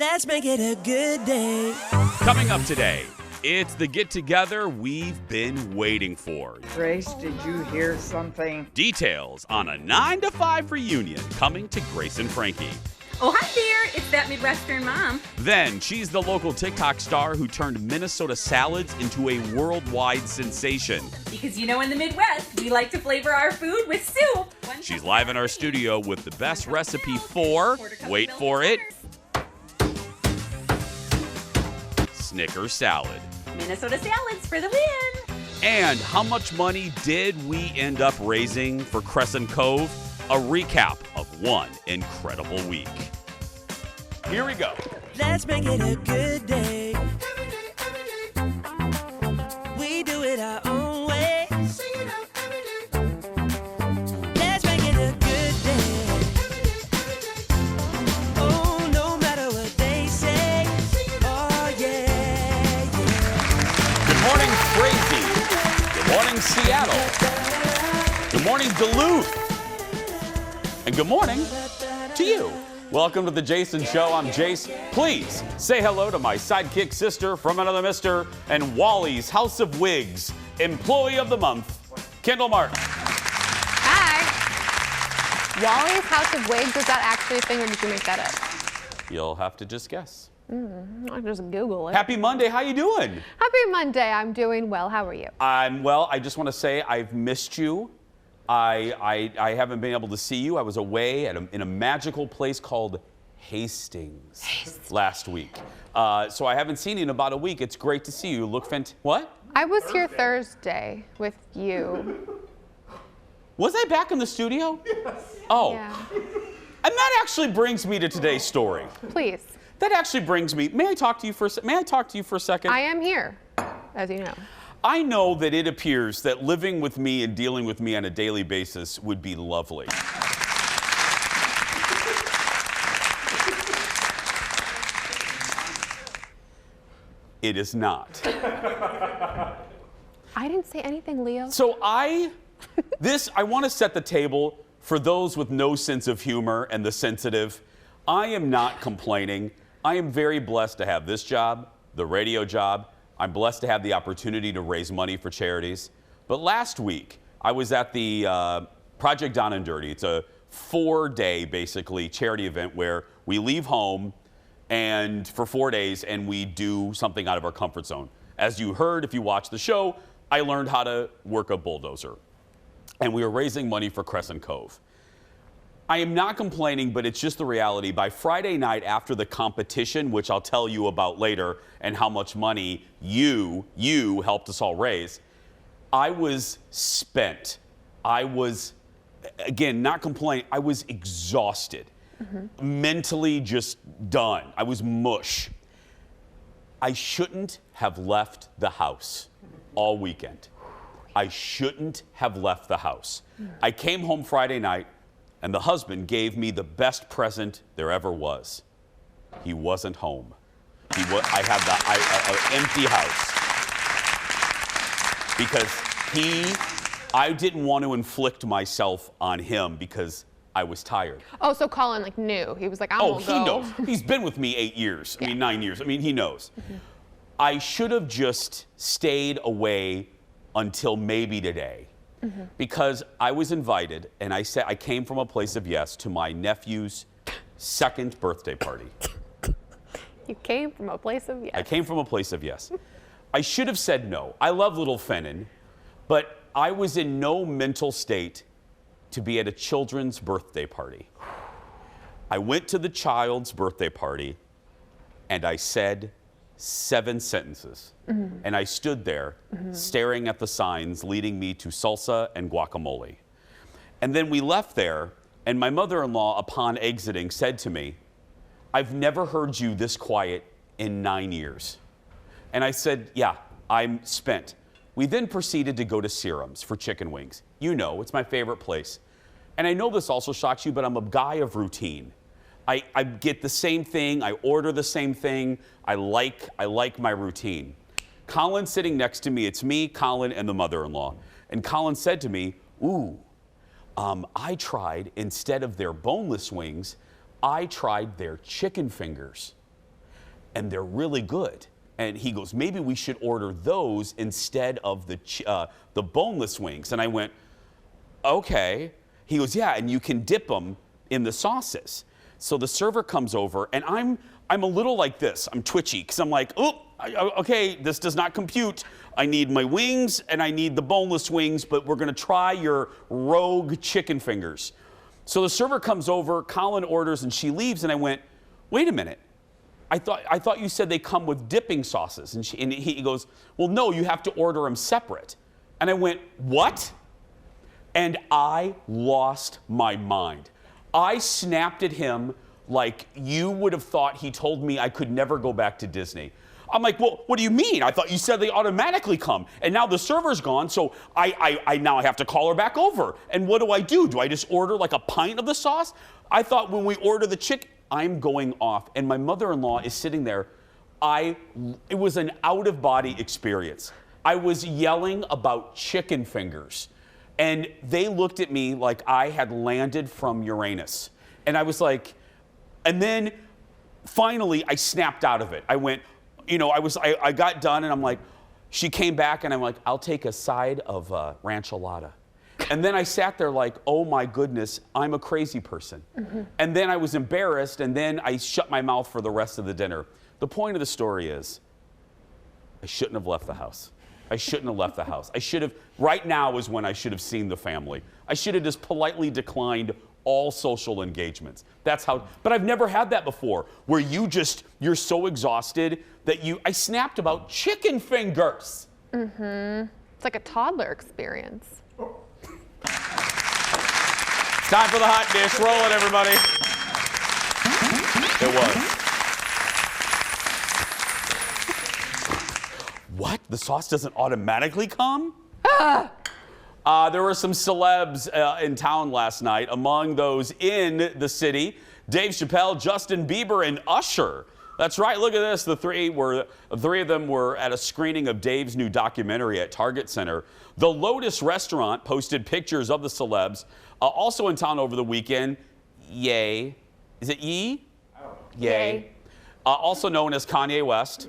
Let's make it a good day. Coming up today, it's the get-together we've been waiting for. Grace, did you hear something? Details on a 9 to 5 reunion coming to Grace and Frankie. Oh, hi there. It's that Midwestern mom. Then, she's the local TikTok star who turned Minnesota salads into a worldwide sensation. Because you know in the Midwest, we like to flavor our food with soup. She's live in our studio with the best recipe for, wait for it, Snickers salad. Minnesota salads for the win. And how much money did we end up raising for Crescent Cove? A recap of one incredible week. Here we go. Let's make it a good day. We do it our own way. Let's make it a good day. Oh, no matter what they say. Oh, yeah, yeah. Good morning, Crazy. Good morning, Seattle. Good morning, Duluth. And good morning to you. Welcome to the Jason Show. I'm Jace. Please say hello to my sidekick sister from another mister and Wally's House of Wigs Employee of the Month, Kendall Martin. Hi. Wally's House of Wigs, is that actually a thing or did you make that up? You'll have to just guess. I'll just Google it. Happy Monday. How you doing? Happy Monday. I'm doing well. How are you? I'm well. I just want to say I've missed you. I haven't been able to see you. I was away in a magical place called Hastings last week. So I haven't seen you in about a week. It's great to see you. Look What? I was here Thursday with you. Was I back in the studio? Yes. Oh. Yeah. And that actually brings me to today's story. Please. That actually brings me. May I talk to you for a second? I am here, as you know. I know that it appears that living with me and dealing with me on a daily basis would be lovely. It is not. I didn't say anything, Leo. So I want to set the table for those with no sense of humor and the sensitive. I am not complaining. I am very blessed to have this job, the radio job. I'm blessed to have the opportunity to raise money for charities. But last week, I was at the Project Down and Dirty. It's a 4-day, basically, charity event where we leave home and for 4 days and we do something out of our comfort zone. As you heard, if you watched the show, I learned how to work a bulldozer. And we were raising money for Crescent Cove. I am not complaining, but it's just the reality. By Friday night after the competition, which I'll tell you about later, and how much money you helped us all raise, I was spent. I was, again, not complaining. I was exhausted, mentally just done. I was mush. I shouldn't have left the house all weekend. I shouldn't have left the house. I came home Friday night, and the husband gave me the best present there ever was. He wasn't home. I had an empty house. Because I didn't want to inflict myself on him because I was tired. Oh, so Colin knew. He was like, I won't go. Oh, he knows. He's been with me 8 years. I mean, 9 years. I mean, he knows. I should have just stayed away until maybe today. Because I was invited, and I said I came from a place of yes to my nephew's 2nd birthday party. You came from a place of yes. I came from a place of yes. I should have said no. I love little Fennon, but I was in no mental state to be at a children's birthday party. I went to the child's birthday party, and I said 7 sentences. And I stood there staring at the signs leading me to salsa and guacamole. And then we left there, and my mother-in-law, upon exiting, said to me, I've never heard you this quiet in 9 years. And I said, yeah, I'm spent. We then proceeded to go to Serum's for chicken wings. You know, it's my favorite place. And I know this also shocks you, but I'm a guy of routine. I get the same thing. I order the same thing. I like my routine. Colin sitting next to me, it's me, Colin, and the mother-in-law. And Colin said to me, ooh, I tried, instead of their boneless wings, I tried their chicken fingers. and they're really good. And he goes, maybe we should order those instead of the boneless wings. And I went, okay. He goes, yeah, and you can dip them in the sauces. So the server comes over, and I'm a little like this. I'm twitchy, because I'm like, oh, okay, this does not compute. I need my wings, and I need the boneless wings, but we're going to try your rogue chicken fingers. So the server comes over, Colin orders, and she leaves, and I went, wait a minute. I thought you said they come with dipping sauces. And he goes, well, no, you have to order them separate. And I went, what? And I lost my mind. I snapped at him like you would have thought he told me I could never go back to Disney. I'm like, well, what do you mean? I thought you said they automatically come. And now the server's gone, so I now have to call her back over. And what do? Do I just order like a pint of the sauce? I thought when we order the chicken, I'm going off. And my mother-in-law is sitting there. It was an out-of-body experience. I was yelling about chicken fingers. And they looked at me like I had landed from Uranus. And I was like, and then finally I snapped out of it. I went, I got done and I'm like, she came back and I'm like, I'll take a side of rancholata. And then I sat there like, oh my goodness, I'm a crazy person. Mm-hmm. And then I was embarrassed and then I shut my mouth for the rest of the dinner. The point of the story is, I shouldn't have left the house. I shouldn't have left the house. Right now is when I should have seen the family. I should have just politely declined all social engagements. That's how, but I've never had that before, where you're so exhausted that I snapped about chicken fingers. Mm-hmm. It's like a toddler experience. Time for the hot dish. Roll it, everybody. It was. What? The sauce doesn't automatically come? There were some celebs in town last night. Among those in the city, Dave Chappelle, Justin Bieber, and Usher. That's right. Look at this. The three of them were at a screening of Dave's new documentary at Target Center. The Lotus restaurant posted pictures of the celebs. Also in town over the weekend, Ye. Is it Ye? Ye. Also known as Kanye West.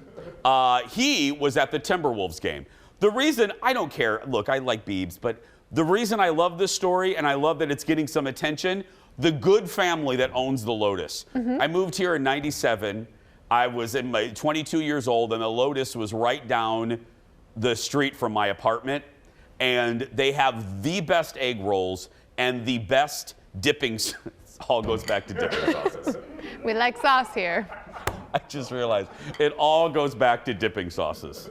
He was at the Timberwolves game. The reason, I don't care, look, I like Biebs, but the reason I love this story and I love that it's getting some attention, the good family that owns the Lotus. Mm-hmm. I moved here in '97. I was 22 years old and the Lotus was right down the street from my apartment. And they have the best egg rolls and the best dipping, all goes back to dipping sauces. We like sauce here. I just realized it all goes back to dipping sauces.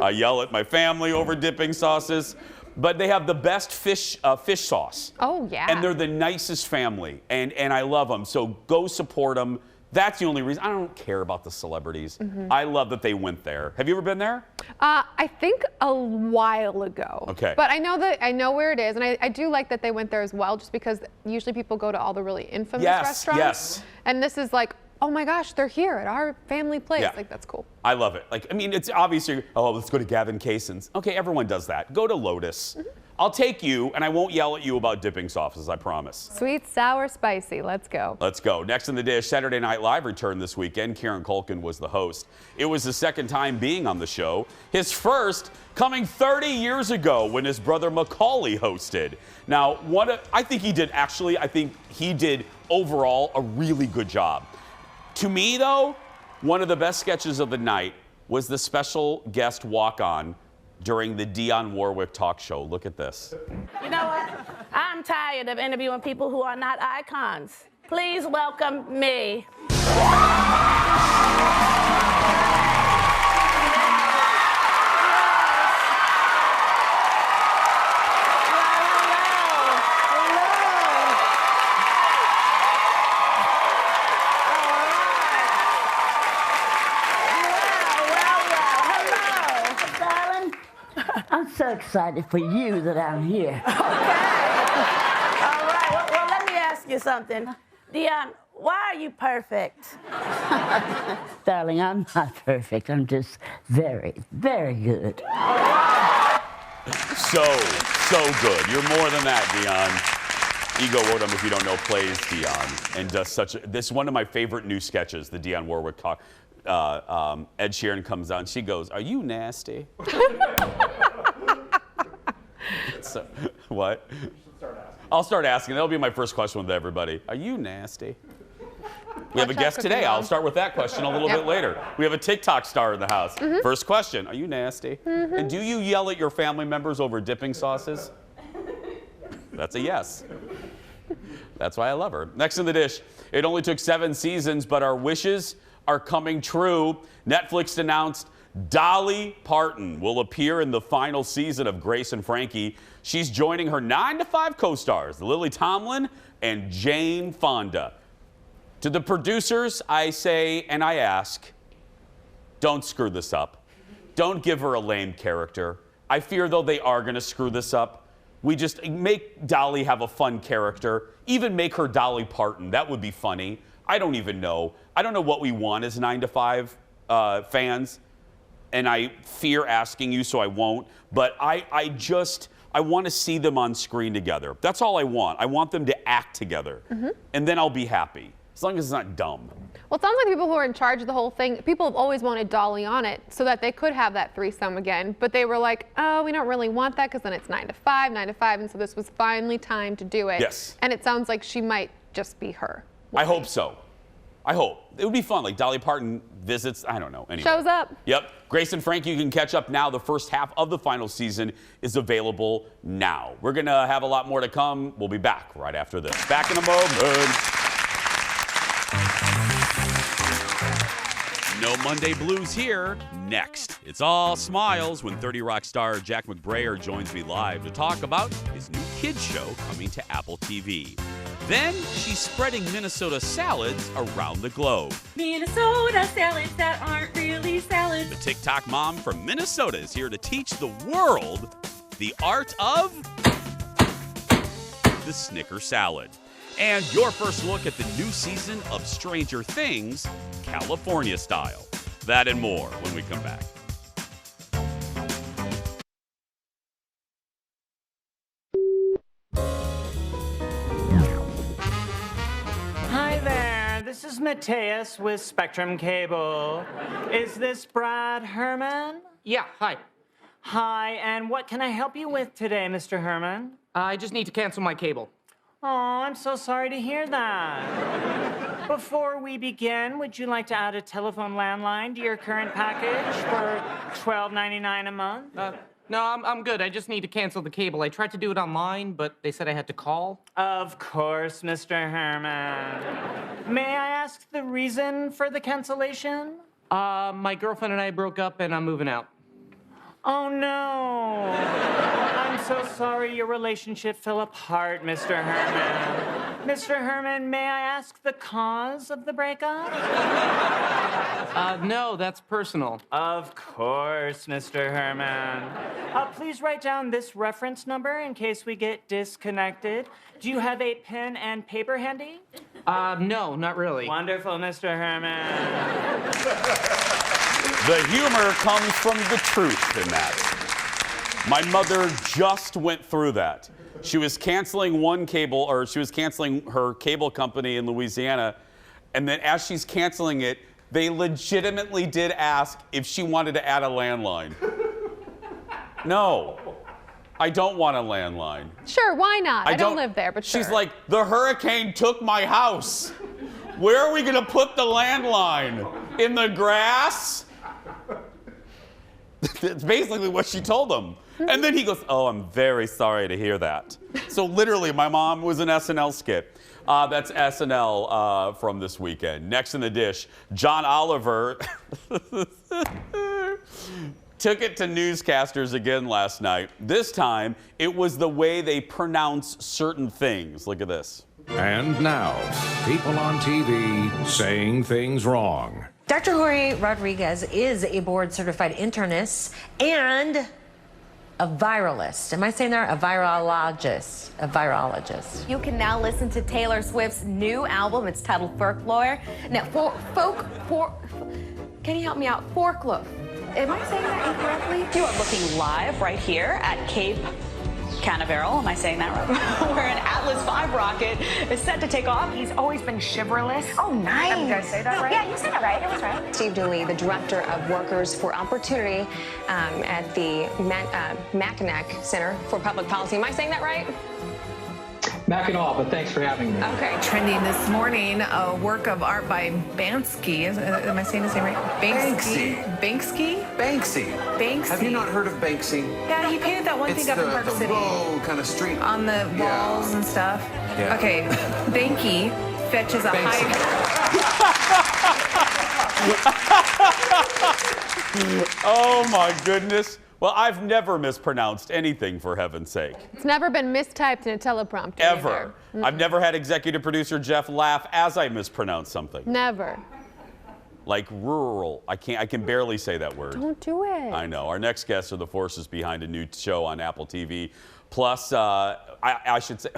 I yell at my family over dipping sauces, but they have the best fish sauce. Oh, yeah. And they're the nicest family, and I love them. So go support them. That's the only reason. I don't care about the celebrities. Mm-hmm. I love that they went there. Have you ever been there? I think a while ago. Okay. But I know where it is, and I do like that they went there as well, just because usually people go to all the really infamous restaurants. Yes. And this is like, oh my gosh, they're here at our family place. Yeah. Like, that's cool. I love it. Like, I mean, it's obviously, let's go to Gavin Kaysen's. Okay, everyone does that. Go to Lotus. Mm-hmm. I'll take you, and I won't yell at you about dipping sauces, I promise. Sweet, sour, spicy. Let's go. Let's go. Next in the dish, Saturday Night Live returned this weekend. Kieran Culkin was the host. It was his second time being on the show. His first coming 30 years ago when his brother Macaulay hosted. Now, I think he did overall a really good job. To me, though, one of the best sketches of the night was the special guest walk-on during the Dionne Warwick talk show. Look at this. You know what? I'm tired of interviewing people who are not icons. Please welcome me. I'm so excited for you that I'm here. Okay. All right. Well, let me ask you something. Dionne, why are you perfect? Darling, I'm not perfect. I'm just very, very good. So good. You're more than that, Dionne. Ego Odom, if you don't know, plays Dionne and does this is one of my favorite new sketches, the Dionne Warwick talk. Ed Sheeran comes out and she goes, "Are you nasty?" So, what? I'll start asking. That'll be my first question with everybody. Are you nasty? We have a Watch out, guest Cookie today. I'll Mom. start with that question a little bit later. We have a TikTok star in the house. First question, are you nasty? And do you yell at your family members over dipping sauces? That's a yes. That's why I love her. Next in the dish, it only took 7 seasons, but our wishes are coming true. Netflix announced Dolly Parton will appear in the final season of Grace and Frankie. She's joining her 9 to 5 co-stars, Lily Tomlin and Jane Fonda. To the producers, I say and I ask, don't screw this up. Don't give her a lame character. I fear, though, they are going to screw this up. We just make Dolly have a fun character. Even make her Dolly Parton. That would be funny. I don't even know. I don't know what we want as 9 to 5 fans. And I fear asking you, so I won't. But I want to see them on screen together. That's all I want. I want them to act together. And then I'll be happy. As long as it's not dumb. Well, it sounds like people who are in charge of the whole thing, people have always wanted Dolly on it so that they could have that threesome again. But they were like, oh, we don't really want that because then it's 9 to 5, 9 to 5. And so this was finally time to do it. Yes. And it sounds like she might just be her. I hope so. I hope. It would be fun. Like Dolly Parton visits, I don't know. Anyway. Shows up. Yep. Grace and Frankie, you can catch up now. The first half of the final season is available now. We're going to have a lot more to come. We'll be back right after this. Back in a moment. No Monday blues here. Next, it's all smiles when 30 Rock star Jack McBrayer joins me live to talk about his new kids show coming to Apple TV. Then she's spreading Minnesota salads around the globe. Minnesota salads that aren't really salads. The TikTok mom from Minnesota is here to teach the world the art of the Snicker salad. And your first look at the new season of Stranger Things, California style. That and more when we come back. Hi there, this is Mateus with Spectrum Cable. Is this Brad Herman? Yeah, hi. Hi, and what can I help you with today, Mr. Herman? I just need to cancel my cable. Oh, I'm so sorry to hear that. Before we begin, would you like to add a telephone landline to your current package for $12.99 a month? No, I'm good. I just need to cancel the cable. I tried to do it online, but they said I had to call. Of course, Mr. Herman. May I ask the reason for the cancellation? My girlfriend and I broke up and I'm moving out. Oh, no. I'm so sorry your relationship fell apart, Mr. Herman. Mr. Herman, may I ask the cause of the breakup? No, that's personal. Of course, Mr. Herman. Please write down this reference number in case we get disconnected. Do you have a pen and paper handy? No, not really. Wonderful, Mr. Herman. The humor comes from the truth in that. My mother just went through that. She was canceling she was canceling her cable company in Louisiana, and then as she's canceling it, they legitimately did ask if she wanted to add a landline. No, I don't want a landline. Sure, why not? I don't live there, but sure. She's like, the hurricane took my house. Where are we gonna put the landline? In the grass? That's basically what she told him. And then he goes, oh, I'm very sorry to hear that. So literally, my mom was an SNL skit. That's SNL from this weekend. Next in the dish, John Oliver took it to newscasters again last night. This time, it was the way they pronounce certain things. Look at this. And now, people on TV saying things wrong. Dr. Jorge Rodriguez is a board-certified internist and a viralist. Am I saying that? A virologist. A virologist. You can now listen to Taylor Swift's new album. It's titled Folklore. Now, can you help me out? Folklore. Am I saying that incorrectly? You are looking live right here at Cape Canaveral, am I saying that right? Where an Atlas V rocket is set to take off. He's always been chivalrous. Oh, nice. Did I say that right? Yeah, you said it right. It was right. Steve Dooley, the director of Workers for Opportunity at the Mackinac Center for Public Policy. Am I saying that right? Mackinac, but thanks for having me. Okay. Trending this morning, a work of art by Banksy. Am I saying his name right? Banksy. Banksy. Have you not heard of Banksy? Yeah, he painted that one thing up in Park City. Row kind of street. On the walls and stuff. Yeah. Okay, Banky fetches a high... Oh my goodness. Well, I've never mispronounced anything, for heaven's sake. It's never been mistyped in a teleprompter. Ever. I've never had executive producer Jeff laugh as I mispronounce something. Never. Like rural. I can barely say that word. Don't do it. I know. Our next guests are the forces behind a new show on Apple TV. Plus, I should say,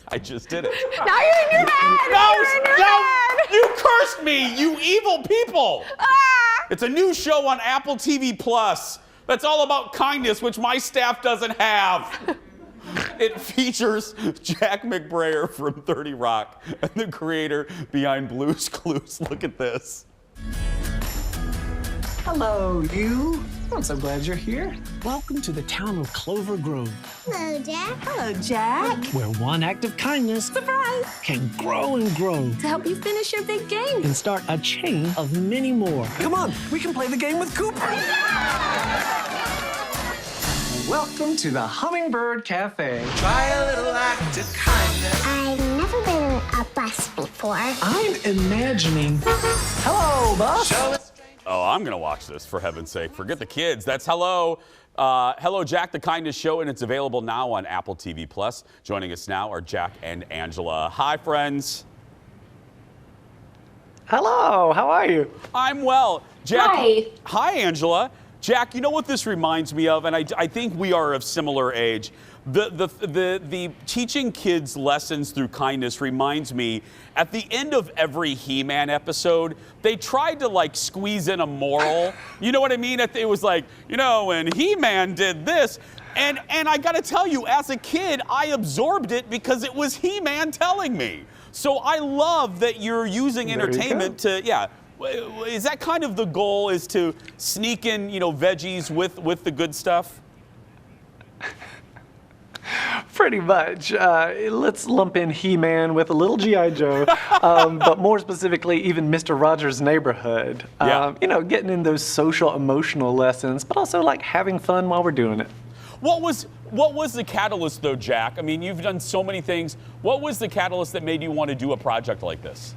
I just did it. Now you're in your head. No, you cursed me, you evil people. It's a new show on Apple TV Plus. That's all about kindness, which my staff doesn't have. It features Jack McBrayer from 30 Rock and the creator behind Blue's Clues. Look at this. Hello, you. I'm so glad you're here. Welcome to the town of Clover Grove. Hello, Jack. Hello, Jack. Where one act of kindness can grow and grow To help you finish your big game. and start a chain of many more. Come on, we can play the game with Cooper. Welcome to the Hummingbird Cafe. Try a little act of kindness. I've never been on a bus before. I'm imagining. Hello, bus. Oh, I'm going to watch this, for heaven's sake. Forget the kids. That's Hello. Hello, Jack, the Kindness Show, and it's available now on Apple TV+. Joining us now are Jack and Angela. Hi, friends. Hello, how are you? I'm well. Jack. Hi. Hi, Angela. Jack, you know what this reminds me of, and I think we are of similar age. The teaching kids lessons through kindness reminds me, at the end of every He-Man episode, they tried to like squeeze in a moral. You know what I mean? It was like, you know, when He-Man did this, and I gotta tell you, as a kid, I absorbed it because it was He-Man telling me. So I love that you're using entertainment to, yeah. Is that kind of the goal, is to sneak in, you know, veggies with the good stuff? Pretty much. Let's lump in He-Man with a little G.I. Joe, but more specifically, even Mr. Rogers' Neighborhood. You know, getting in those social, emotional lessons, but also like having fun while we're doing it. What was the catalyst, though, Jack? I mean, you've done so many things. What was the catalyst that made you want to do a project like this?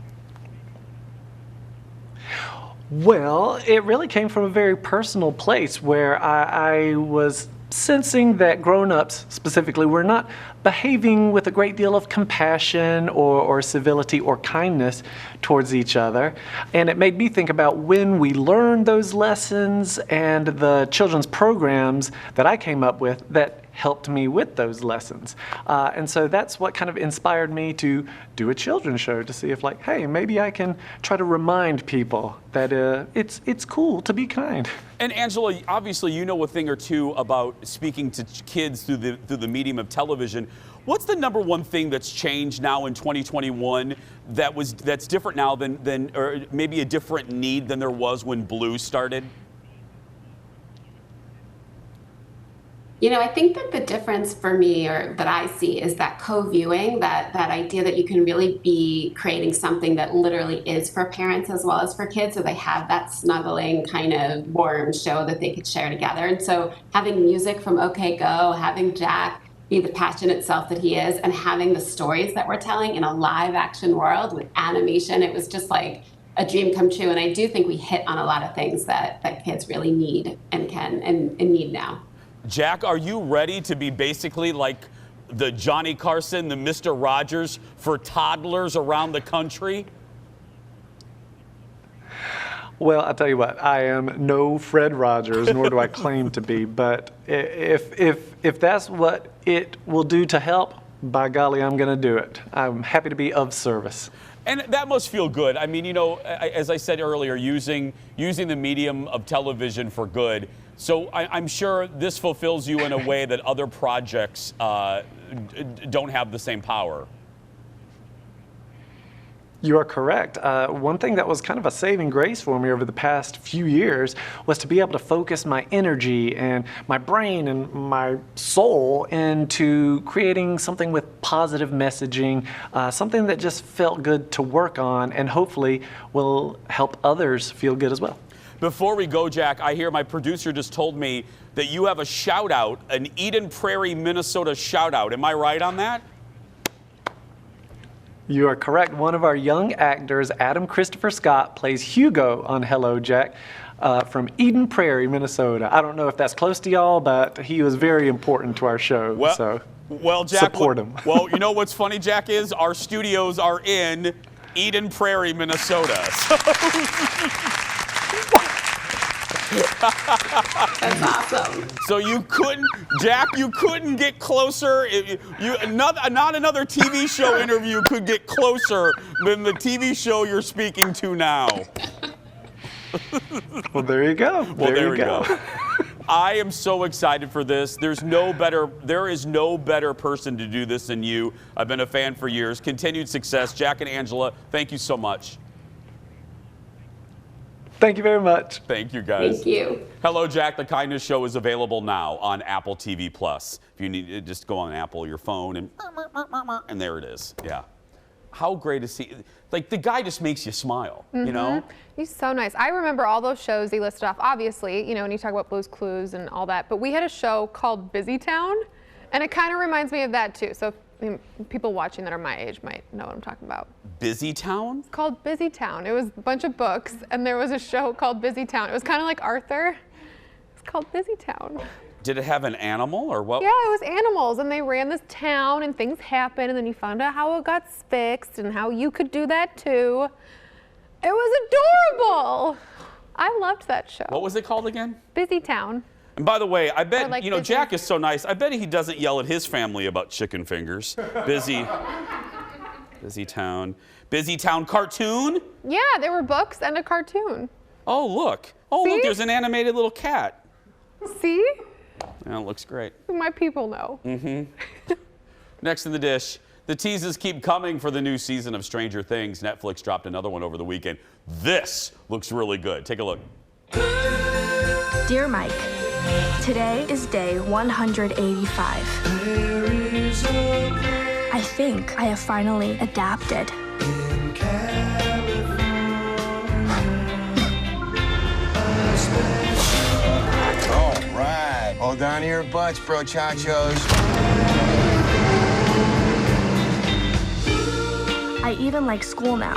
Well, it really came from a very personal place where I was sensing that grown-ups specifically were not behaving with a great deal of compassion or civility or kindness towards each other. And it made me think about when we learned those lessons and the children's programs that I came up with that helped me with those lessons. And so that's what kind of inspired me to do a children's show, to see if like, hey, maybe I can try to remind people that it's cool to be kind. And Angela, obviously you know a thing or two about speaking to kids through the medium of television. What's the number one thing that's changed now in 2021 that's different now than or maybe a different need than there was when Blue started? You know, I think that the difference for me, or that I see, is that co-viewing, that idea that you can really be creating something that literally is for parents as well as for kids, so they have that snuggling kind of warm show that they could share together. And so having music from OK Go, having Jack be the passionate self that he is, and having the stories that we're telling in a live action world with animation, it was just like a dream come true. And I do think we hit on a lot of things that kids really need and can and need now. Jack, are you ready to be basically like the Johnny Carson, the Mr. Rogers for toddlers around the country? Well, I'll tell you what, I am no Fred Rogers, nor do I claim to be, but if that's what it will do to help, by golly, I'm going to do it. I'm happy to be of service. And that must feel good. I mean, you know, as I said earlier, using the medium of television for good. So I'm sure this fulfills you in a way that other projects don't have the same power. You are correct. One thing that was kind of a saving grace for me over the past few years was to be able to focus my energy and my brain and my soul into creating something with positive messaging, something that just felt good to work on and hopefully will help others feel good as well. Before we go, Jack, I hear my producer just told me that you have a shout out, an Eden Prairie, Minnesota shout out. Am I right on that? You are correct. One of our young actors, Adam Christopher Scott, plays Hugo on Hello, Jack, from Eden Prairie, Minnesota. I don't know if that's close to y'all, but he was very important to our show. Well, Jack, support him. Well, you know what's funny, Jack, is our studios are in Eden Prairie, Minnesota. That's awesome. So you couldn't, Jack, you couldn't get closer. Not another TV show interview could get closer than the TV show you're speaking to now. Well, there you go. Well, there we go. I am so excited for this. There is no better person to do this than you. I've been a fan for years. Continued success. Jack and Angela, thank you so much. Thank you very much. Thank you, guys. Thank you. Hello, Jack. The Kindness Show is available now on Apple TV+. If you need, just go on Apple, your phone, and there it is. Yeah. How great is he? Like, the guy just makes you smile, you know? He's so nice. I remember all those shows he listed off. Obviously, you know, when you talk about Blue's Clues and all that, but we had a show called Busy Town, and it kind of reminds me of that, too. So people watching that are my age might know what I'm talking about. Busy Town? It's called Busy Town. It was a bunch of books, and there was a show called Busy Town. It was kind of like Arthur. It's called Busy Town. Did it have an animal or what? Yeah, it was animals, and they ran this town, and things happened, and then you found out how it got fixed and how you could do that too. It was adorable. I loved that show. What was it called again? Busy Town. And by the way, I bet, like you know, busy. Jack is so nice. I bet he doesn't yell at his family about chicken fingers. Busy Town. Busy Town cartoon? Yeah, there were books and a cartoon. Oh, look. Oh, See? look, there's an animated little cat. See? Yeah, it looks great. My people know. Next in the dish, the teases keep coming for the new season of Stranger Things. Netflix dropped another one over the weekend. This looks really good. Take a look. Dear Mike, today is day 185. I think I have finally adapted. All right. Hold on to your butts, bro chachos. I even like school now.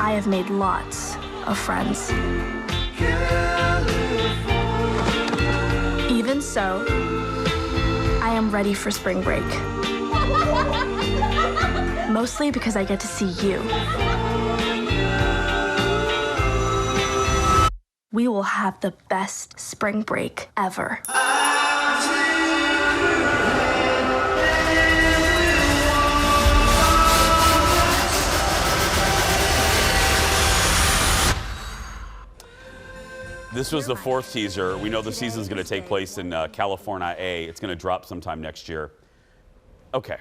I have made lots of friends. Even so, I am ready for spring break. Mostly because I get to see you. We will have the best spring break ever. This was the fourth teaser. We know the season's going to take place in California A. It's going to drop sometime next year. Okay.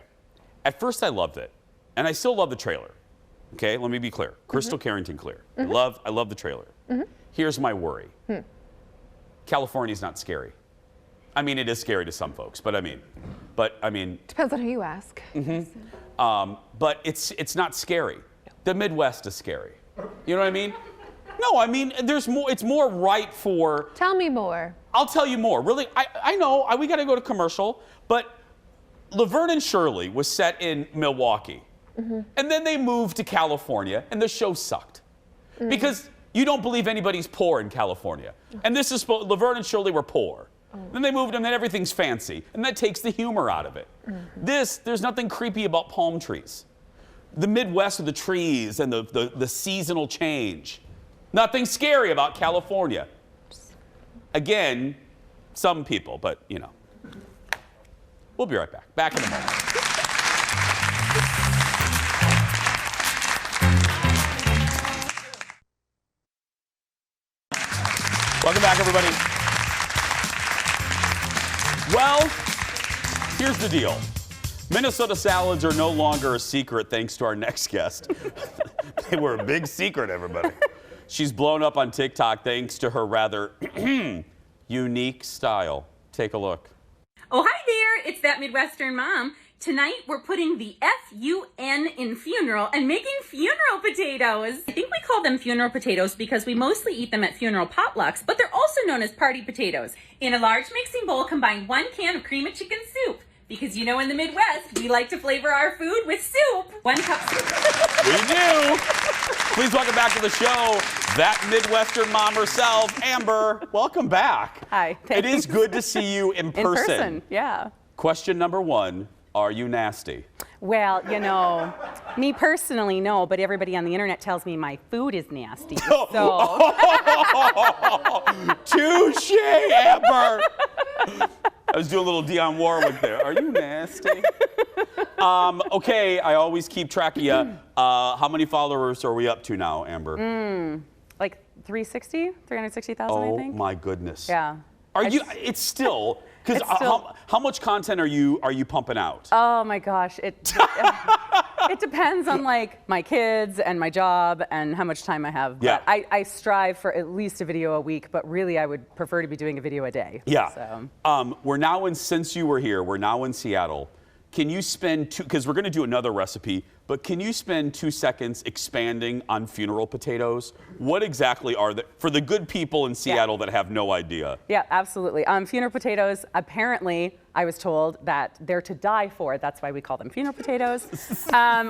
At first, I loved it. And I still love the trailer. Okay, let me be clear. Crystal Carrington clear. I love the trailer. Here's my worry. California's not scary. I mean, it is scary to some folks, but I mean. Depends on who you ask. But it's not scary. The Midwest is scary. You know what I mean? No, I mean, there's more. It's more right for. Tell me more. I'll tell you more. Really, I know we got to go to commercial, but Laverne and Shirley was set in Milwaukee, and then they moved to California, and the show sucked because you don't believe anybody's poor in California, and this is Laverne and Shirley were poor. Then they moved, and then everything's fancy, and that takes the humor out of it. There's nothing creepy about palm trees. The Midwest are the trees and the seasonal change. Nothing scary about California. Again, some people, but you know. We'll be right back. Back in a moment. Welcome back, everybody. Well, here's the deal. Minnesota salads are no longer a secret thanks to our next guest. They were a big secret, everybody. She's blown up on TikTok thanks to her rather unique style. Take a look. Oh, hi there. It's that Midwestern mom. Tonight, we're putting the F-U-N in funeral and making funeral potatoes. I think we call them funeral potatoes because we mostly eat them at funeral potlucks, but they're also known as party potatoes. In a large mixing bowl, combine 1 can of cream of chicken soup. Because you know in the Midwest, we like to flavor our food with soup. 1 cup soup. We do. Please welcome back to the show, that Midwestern mom herself, Amber. Welcome back. Hi. It is good to see you in person. In person, yeah. Question number 1, are you nasty? Well, you know, me personally, no, but everybody on the internet tells me my food is nasty. So. Touche, Amber. I was doing a little Dionne Warwick there. Are you nasty? Okay, I always keep track of you. How many followers are we up to now, Amber? Like 360,000, I think. Oh my goodness. Yeah. It's still, because how much content are you pumping out? Oh my gosh, it depends on like my kids and my job and how much time I have. Yeah. But I strive for at least a video a week, but really I would prefer to be doing a video a day. Yeah. So. We're now since you were here, we're now in Seattle. Can you spend because we're going to do another recipe, but can you spend 2 seconds expanding on funeral potatoes? What exactly are they for the good people in Seattle that have no idea? Yeah, absolutely. Funeral potatoes, apparently, I was told that they're to die for. That's why we call them funeral potatoes.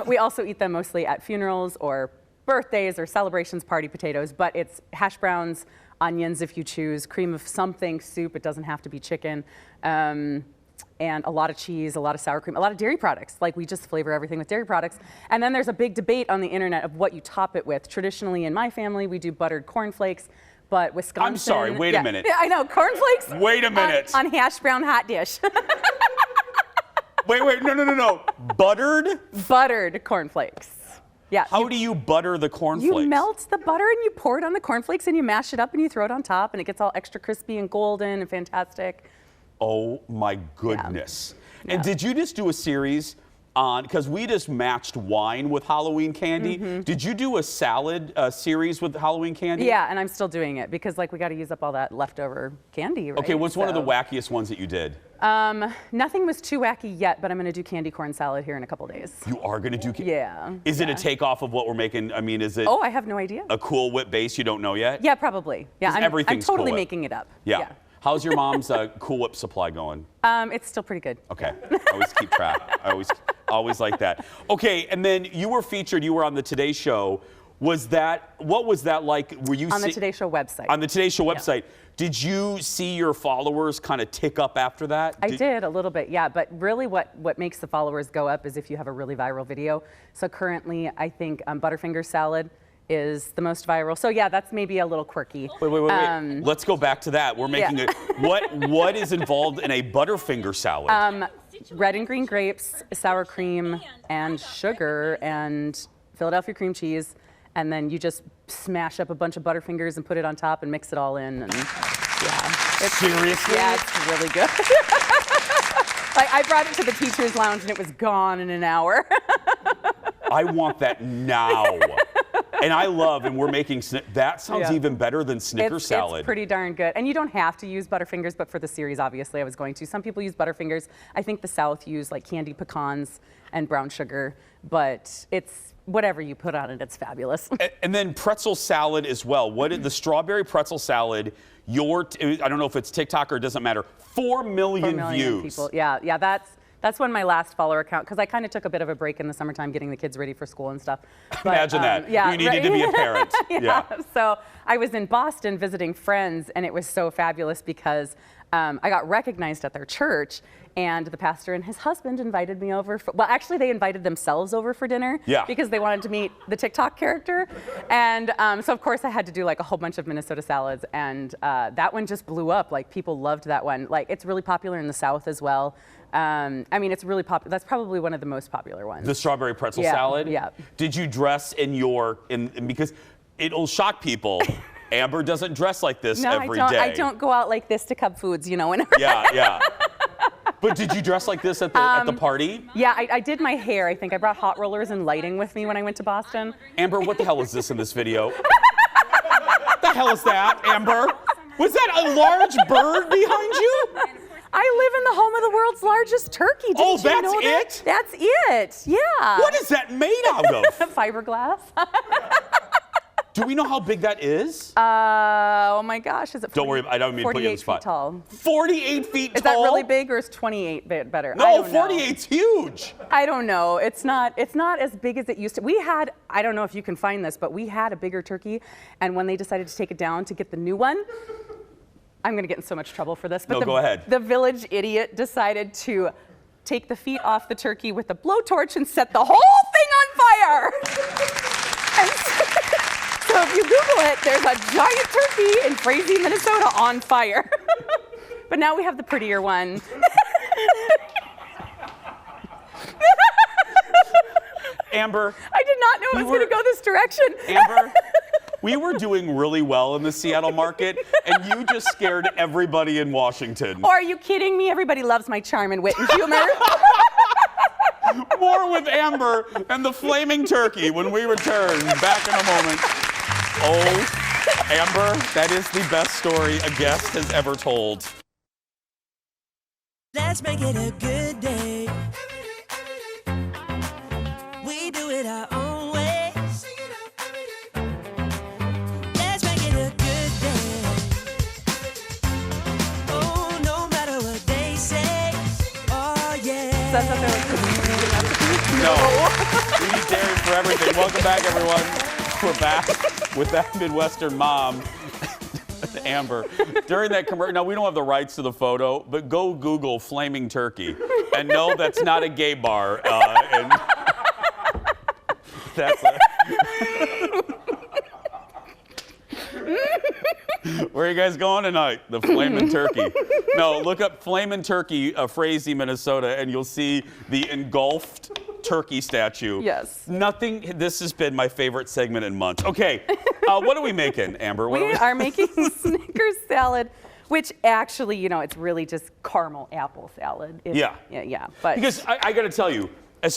We also eat them mostly at funerals or birthdays or celebrations, party potatoes, but it's hash browns, onions if you choose, cream of something, soup, it doesn't have to be chicken. And a lot of cheese, a lot of sour cream, a lot of dairy products. Like we just flavor everything with dairy products. And then there's a big debate on the internet of what you top it with. Traditionally in my family, we do buttered cornflakes, but Wisconsin. I'm sorry, wait a minute. Yeah, I know, cornflakes. Wait a minute. On hash brown hot dish. Wait, no. Buttered? Buttered cornflakes. Yeah. How do you butter the cornflakes? You melt the butter and you pour it on the cornflakes and you mash it up and you throw it on top and it gets all extra crispy and golden and fantastic. Oh my goodness. Yeah. And did you just do a series on, because we just matched wine with Halloween candy. Did you do a salad series with Halloween candy? Yeah, and I'm still doing it because like we got to use up all that leftover candy, right? Okay, what's one of the wackiest ones that you did? Nothing was too wacky yet, but I'm going to do candy corn salad here in a couple days. You are going to do candy? Yeah. Is it a takeoff of what we're making? I mean, is it? Oh, I have no idea. A Cool Whip base you don't know yet? Yeah, probably. Yeah, I'm everything's totally Cool Whip. making it up. Yeah. How's your mom's Cool Whip supply going? It's still pretty good. Okay. I always keep track. I always like that. Okay, and then you were featured, you were on the Today Show. What was that like? Were you on the Today Show website? On the Today Show website. Did you see your followers kind of tick up after that? I did a little bit, yeah. But really what makes the followers go up is if you have a really viral video. So currently, I think Butterfinger salad is the most viral. So yeah, that's maybe a little quirky. Wait. Let's go back to that. We're making what is involved in a Butterfinger salad? Red and green grapes, sour cream, and sugar, and Philadelphia cream cheese. And then you just smash up a bunch of Butterfingers and put it on top and mix it all in. And Seriously? Yeah, it's really good. Like I brought it to the teacher's lounge and it was gone in an hour. I want that now. And and we're making, that sounds even better than Snicker salad. It's pretty darn good. And you don't have to use Butterfingers, but for the series, obviously, I was going to. Some people use Butterfingers. I think the South use like candied pecans and brown sugar, but it's whatever you put on it, it's fabulous. And then pretzel salad as well. The strawberry pretzel salad, I don't know if it's TikTok or it doesn't matter, 4 million views. People. Yeah, that's when my last follower account, because I kind of took a bit of a break in the summertime getting the kids ready for school and stuff. But, Imagine that. Yeah, you needed to be a parent. Yeah. So I was in Boston visiting friends, and it was so fabulous because I got recognized at their church, and the pastor and his husband invited me over. Actually, they invited themselves over for dinner because they wanted to meet the TikTok character. And so, of course, I had to do like a whole bunch of Minnesota salads, and that one just blew up. Like, people loved that one. Like, it's really popular in the South as well. I mean, it's really popular. That's probably one of the most popular ones. The strawberry pretzel salad? Yeah. Did you dress because it'll shock people. Amber doesn't dress like this No, every day. I don't go out like this to Cub Foods, you know. Whenever. Yeah. But did you dress like this at the party? Yeah, I did my hair. I think I brought hot rollers and lighting with me when I went to Boston. Amber, what the hell is this in this video? What the hell is that, Amber? Was that a large bird behind you? I live in the home of the world's largest turkey. Didn't Oh, you that's know that? it? That's it. Yeah. What is that made out of? Fiberglass. Do we know how big that is? Oh my gosh, is it? 40, Don't worry, I don't mean to put you on the 48 spot. feet tall. 48 feet Is tall? that really big or is 28 better? No, I don't know. 48's huge. I don't know. It's not as big as it used to. We had, I don't know if you can find this, but we had a bigger turkey, and when they decided to take it down to get the new one, I'm going to get in so much trouble for this, but No, go ahead. The village idiot decided to take the feet off the turkey with a blowtorch and set the whole thing on fire. And so if you Google it, there's a giant turkey in Frazee, Minnesota on fire. But now we have the prettier one. Amber. I did not know it was going to go this direction. Amber, we were doing really well in the Seattle market, and you just scared everybody in Washington. Or are you kidding me? Everybody loves my charm and wit and humor. More with Amber and the flaming turkey when we return. Back in a moment. Oh, Amber, that is the best story a guest has ever told. Let's make it a good day. We do it our own way. Let's make it a good day. Oh, no matter what they say. Oh, yeah. No. We need Darren for everything. Welcome back, everyone. We're back with that Midwestern mom, Amber. During that commercial, now we don't have the rights to the photo, but go Google flaming turkey. And no, that's not a gay bar. And that's Where are you guys going tonight? The Flamin' Turkey. No, look up Flamin' Turkey, Frazee, Minnesota, and you'll see the engulfed turkey statue. Yes. Nothing, this has been my favorite segment in months. Okay, what are we making, Amber? What We are making Snickers salad, which actually, you know, it's really just caramel apple salad. Yeah. Yeah. But because I got to tell you,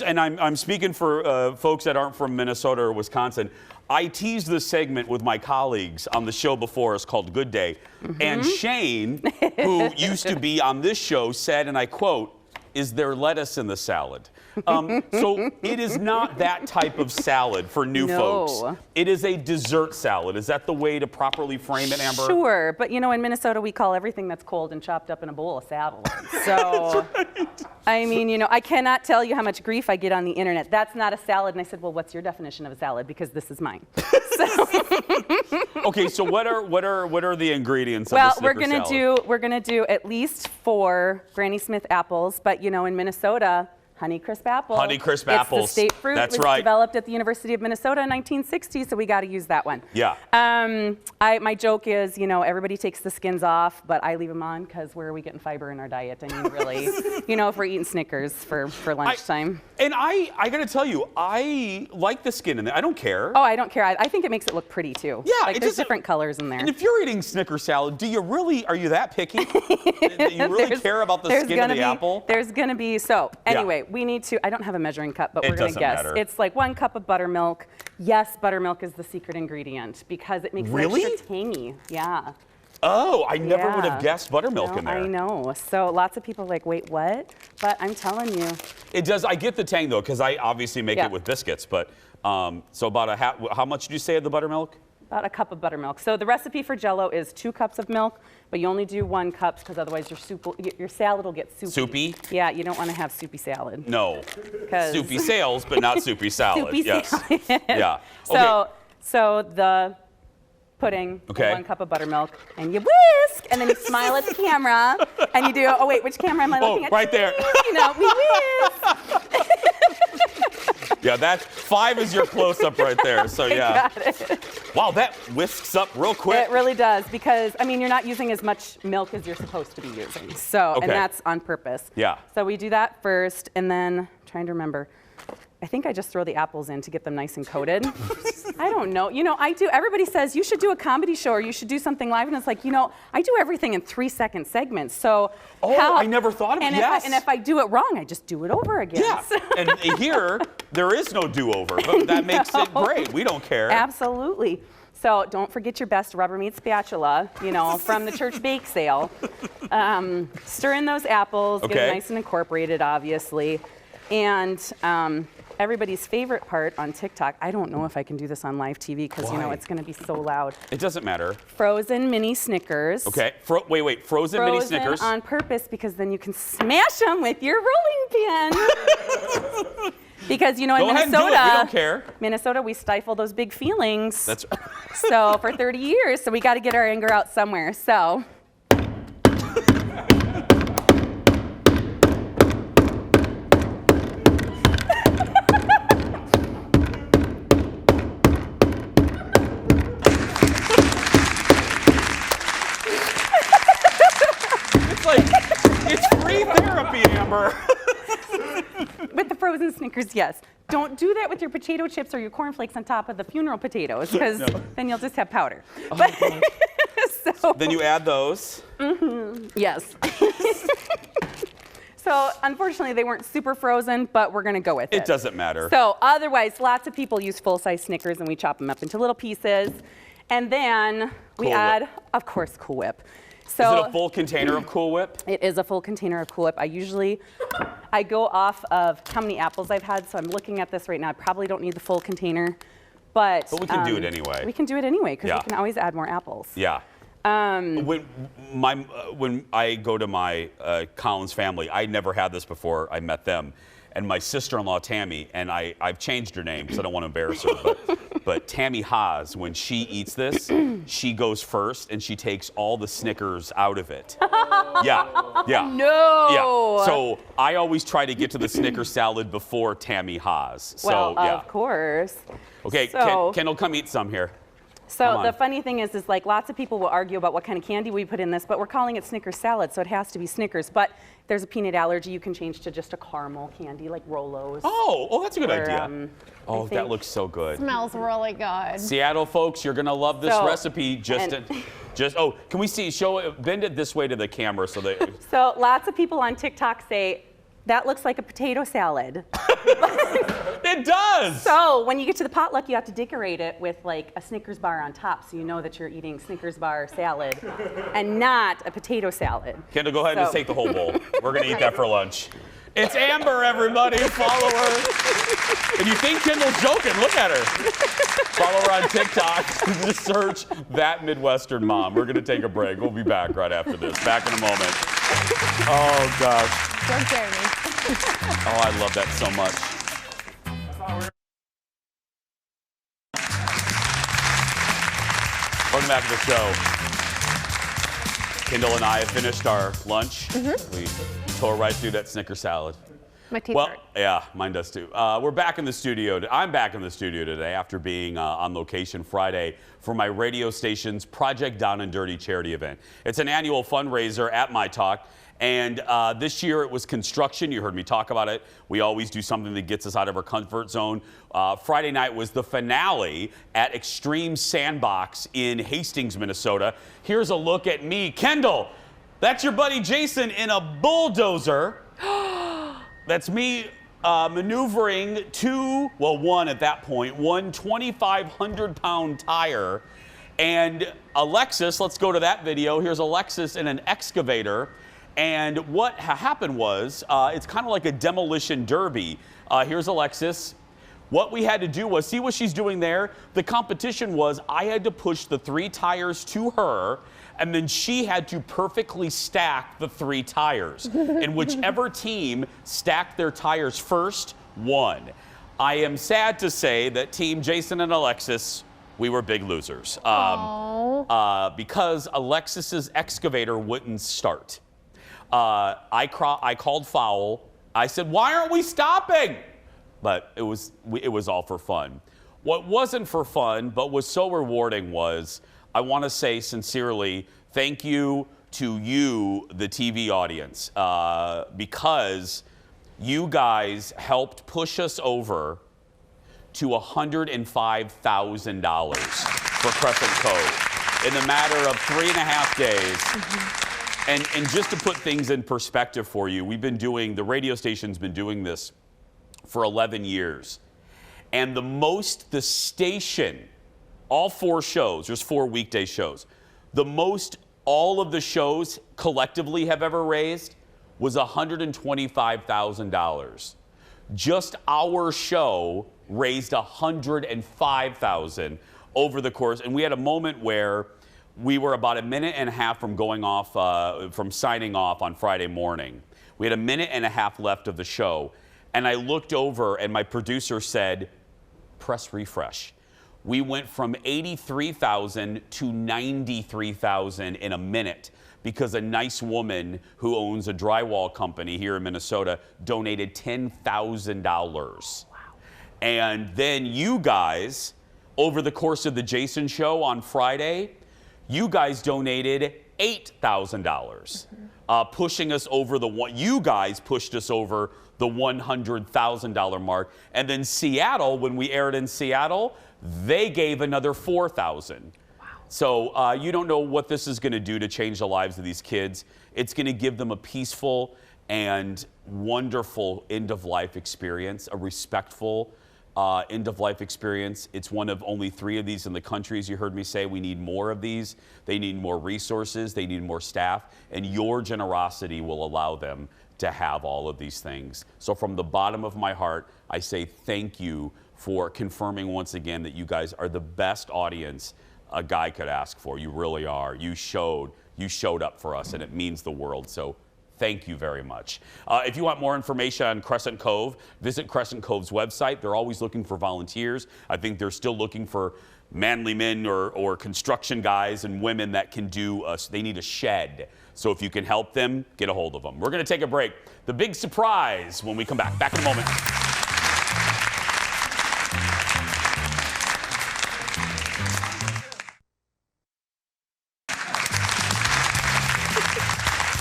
and I'm speaking for folks that aren't from Minnesota or Wisconsin, I teased this segment with my colleagues on the show before us called Good Day. And Shane, who used to be on this show, said, and I quote, "Is there lettuce in the salad?" So it is not that type of salad for new folks. It is a dessert salad. Is that the way to properly frame it, Amber? Sure, but you know, in Minnesota, we call everything that's cold and chopped up in a bowl a salad. So, I mean, you know, I cannot tell you how much grief I get on the internet. That's not a salad. And I said, well, what's your definition of a salad? Because this is mine. Okay, so what are the ingredients of the Well, Snickers we're gonna do at least 4 Granny Smith apples, but you know, in Minnesota, Honeycrisp apple. Honeycrisp it's apples. The state fruit. That's it was right. developed at the University of Minnesota in 1960, so we got to use that one. Yeah. My joke is, you know, everybody takes the skins off, but I leave them on because where are we getting fiber in our diet? I mean, really, you know, if we're eating Snickers for lunchtime. I got to tell you, I like the skin in there. I don't care. Oh, I don't care. I think it makes it look pretty too. Yeah, like there's different colors in there. And if you're eating Snicker salad, are you that picky? Do you really care about the skin of the apple? There's gonna be, so anyway, we need to, I don't have a measuring cup, but we're gonna guess. Matter. It's like 1 cup of buttermilk. Yes, buttermilk is the secret ingredient because it makes it extra tangy. Yeah. Oh, I never would have guessed buttermilk in there. I know. So lots of people are like, wait, what? But I'm telling you. It does. I get the tang though, because I obviously make it with biscuits. But so about how much did you say of the buttermilk? About a cup of buttermilk. So the recipe for Jell-O is 2 cups of milk, but you only do 1 cup because otherwise your salad will get soupy. Soupy? Yeah, you don't want to have soupy salad. No. Soupy sales, but not soupy salad. Soupy salad. Yeah. So the pudding, 1 cup of buttermilk, and you whisk, and then you smile at the camera, and you do, oh wait, which camera am I looking at? Right there. You know, we whisk. Yeah, that 5 is your close-up right there. So yeah. Got it. Wow, that whisks up real quick. It really does because, I mean, you're not using as much milk as you're supposed to be using. So, and that's on purpose. Yeah. So we do that first, and then, trying to remember, I think I just throw the apples in to get them nice and coated. I don't know. You know, I do. Everybody says you should do a comedy show or you should do something live, and it's like, you know, I do everything in 3-second segments. So I never thought of it. And if I do it wrong, I just do it over again. Yeah. And here there is no do-over, but that makes it great. We don't care. Absolutely. So don't forget your best Rubbermaid spatula, you know, from the church bake sale. Stir in those apples, get it nice and incorporated, obviously. And everybody's favorite part on TikTok, I don't know if I can do this on live TV because, you know, it's going to be so loud. It doesn't matter. Frozen mini Snickers. Okay. Wait. Frozen mini Snickers. On purpose because then you can smash them with your rolling pin. Because, you know, in Minnesota, we don't care. Minnesota, we stifle those big feelings. That's so for 30 years, so we got to get our anger out somewhere. So. It's like, it's free therapy, Amber. With the frozen Snickers, yes. Don't do that with your potato chips or your cornflakes on top of the funeral potatoes, because then you'll just have powder. So, then you add those. Yes. So unfortunately, they weren't super frozen, but we're going to go with it. It doesn't matter. So otherwise, lots of people use full-size Snickers, and we chop them up into little pieces. And then we add, of course, Cool Whip. So, is it a full container of Cool Whip? It is a full container of Cool Whip. I go off of how many apples I've had, so I'm looking at this right now. I probably don't need the full container, but we can do it anyway. We can do it anyway, because we can always add more apples. Yeah. When I go to my Collins family, I never had this before I met them. And my sister-in-law, Tammy, and I've changed her name because I don't want to embarrass her, but Tammy Haas, when she eats this, she goes first and she takes all the Snickers out of it. Yeah. No. Yeah. So I always try to get to the Snicker salad before Tammy Haas. So, well, of course. Okay, so, Kendall, come eat some here. So the funny thing is like lots of people will argue about what kind of candy we put in this, but we're calling it Snickers salad, so it has to be Snickers. But if there's a peanut allergy, you can change to just a caramel candy like Rolos. Oh, that's a good idea. That looks so good. Smells really good. Seattle folks, you're gonna love this recipe. Can we bend it this way to the camera so that. So lots of people on TikTok say, that looks like a potato salad. It does! So when you get to the potluck, you have to decorate it with like a Snickers bar on top, so you know that you're eating Snickers bar salad and not a potato salad. Kendall, go ahead and just take the whole bowl. We're gonna eat that for lunch. It's Amber, everybody. Follow her. And you think Kendall's joking, look at her. Follow her on TikTok. Just search That Midwestern Mom. We're gonna take a break. We'll be back right after this. Back in a moment. Oh, gosh. Don't scare me. Oh, I love that so much. Welcome back to the show. Kendall and I have finished our lunch. We tore right through that Snicker salad. My teeth Well, hurt. yeah, mine does too. We're back in the studio. I'm back in the studio today after being on location Friday for my radio station's Project Down and Dirty charity event. It's an annual fundraiser at My Talk. And this year it was construction. You heard me talk about it. We always do something that gets us out of our comfort zone. Friday night was the finale at Extreme Sandbox in Hastings, Minnesota. Here's a look at me. Kendall, that's your buddy Jason in a bulldozer. That's me maneuvering one at that point, one 2,500-pound tire. And Alexis, let's go to that video. Here's Alexis in an excavator. And what happened was, it's kind of like a demolition derby. Here's Alexis. What we had to do was, see what she's doing there? The competition was, I had to push the 3 tires to her, and then she had to perfectly stack the 3 tires. And whichever team stacked their tires first won. I am sad to say that Team Jason and Alexis, we were big losers. Because Alexis's excavator wouldn't start. I called foul. I said, why aren't we stopping? But it was all for fun. What wasn't for fun, but was so rewarding was, I want to say sincerely, thank you to you, the TV audience, because you guys helped push us over to $105,000 for Crescent Cove in the matter of 3.5 days. And just to put things in perspective for you, the radio station's been doing this for 11 years. And the station, all 4 shows, there's 4 weekday shows, the most all of the shows collectively have ever raised was $125,000. Just our show raised $105,000 over the course. And we had a moment where we were about 1.5 minutes from going off, from signing off on Friday morning. We had 1.5 minutes left of the show. And I looked over and my producer said, press refresh. We went from 83,000 to 93,000 in a minute because a nice woman who owns a drywall company here in Minnesota donated $10,000. Wow. And then you guys, over the course of the Jason Show on Friday, you guys donated $8,000, pushing us over you guys pushed us over the $100,000 mark. And then Seattle, when we aired in Seattle, they gave another $4,000. Wow. So you don't know what this is going to do to change the lives of these kids. It's going to give them a peaceful and wonderful end-of-life experience, a respectful end-of-life experience. It's one of only 3 of these in the country, as you heard me say. We need more of these. They need more resources. They need more staff. And your generosity will allow them to have all of these things. So from the bottom of my heart, I say thank you for confirming once again that you guys are the best audience a guy could ask for. You really are. You showed up for us, and it means the world. So thank you very much. If you want more information on Crescent Cove, visit Crescent Cove's website. They're always looking for volunteers. I think they're still looking for manly men or construction guys and women that can do they need a shed. So if you can help them, get a hold of them. We're going to take a break. The big surprise when we come back. Back in a moment.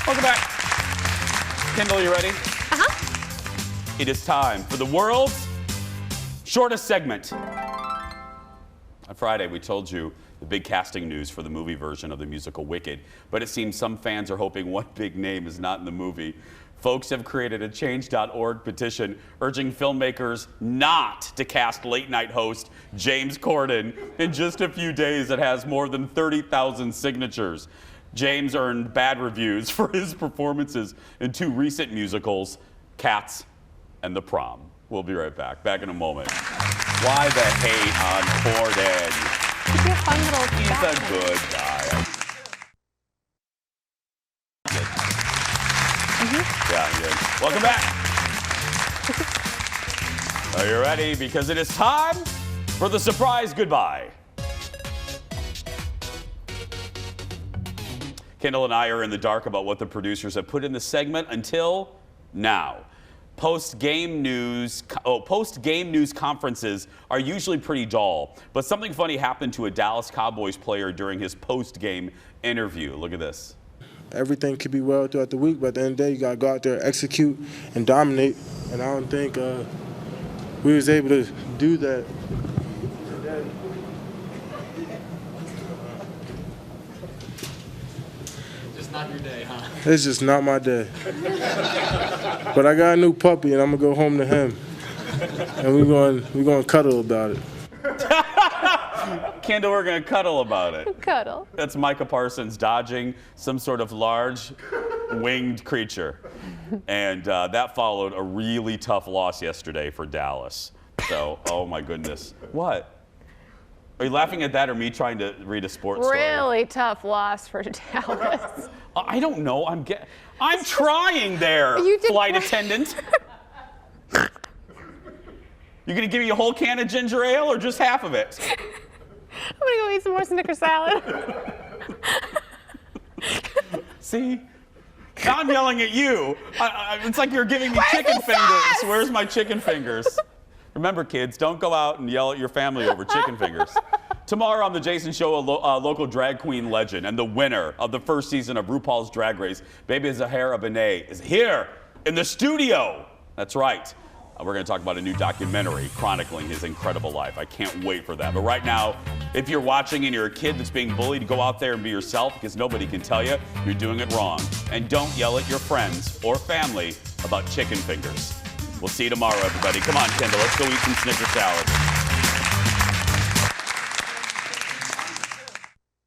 Welcome back. Kendall, you ready? Uh-huh. It is time for the world's shortest segment. On Friday, we told you the big casting news for the movie version of the musical Wicked, but it seems some fans are hoping one big name is not in the movie. Folks have created a Change.org petition urging filmmakers not to cast late-night host James Corden. In just a few days, it has more than 30,000 signatures. James earned bad reviews for his performances in 2 recent musicals, Cats and The Prom. We'll be right back. Back in a moment. Why the hate on Corden? He's a fun little He's a good guy. Yeah, good. Welcome back. Are you ready? Because it is time for the surprise goodbye. Kendall and I are in the dark about what the producers have put in the segment until now. Post-game news conferences are usually pretty dull, but something funny happened to a Dallas Cowboys player during his post-game interview. Look at this. Everything could be well throughout the week, but at the end of the day, you got to go out there, execute, and dominate. And I don't think we was able to do that today. Not your day, huh? It's just not my day. But I got a new puppy, and I'm gonna go home to him, and we're going to cuddle about it. Kendall, we're gonna cuddle about it. Cuddle. That's Micah Parsons dodging some sort of large winged creature, and that followed a really tough loss yesterday for Dallas. So, oh my goodness, what? Are you laughing at that or me trying to read a sports story? Really tough loss for Dallas. I don't know. I'm trying there, flight attendant. You gonna give me a whole can of ginger ale or just half of it? I'm gonna go eat some more Snicker salad. See? Now I'm yelling at you. It's like you're giving me chicken fingers. Where's my chicken fingers? Remember, kids, don't go out and yell at your family over chicken fingers. Tomorrow on The Jason Show, a local drag queen legend and the winner of the first season of RuPaul's Drag Race, Baby Zahara Benet, is here in the studio That's right. We're going to talk about a new documentary chronicling his incredible life. I can't wait for that. But right now, if you're watching and you're a kid that's being bullied, go out there and be yourself because nobody can tell you you're doing it wrong. And don't yell at your friends or family about chicken fingers. We'll see you tomorrow, everybody. Come on, Kendall, let's go eat some Snicker salad.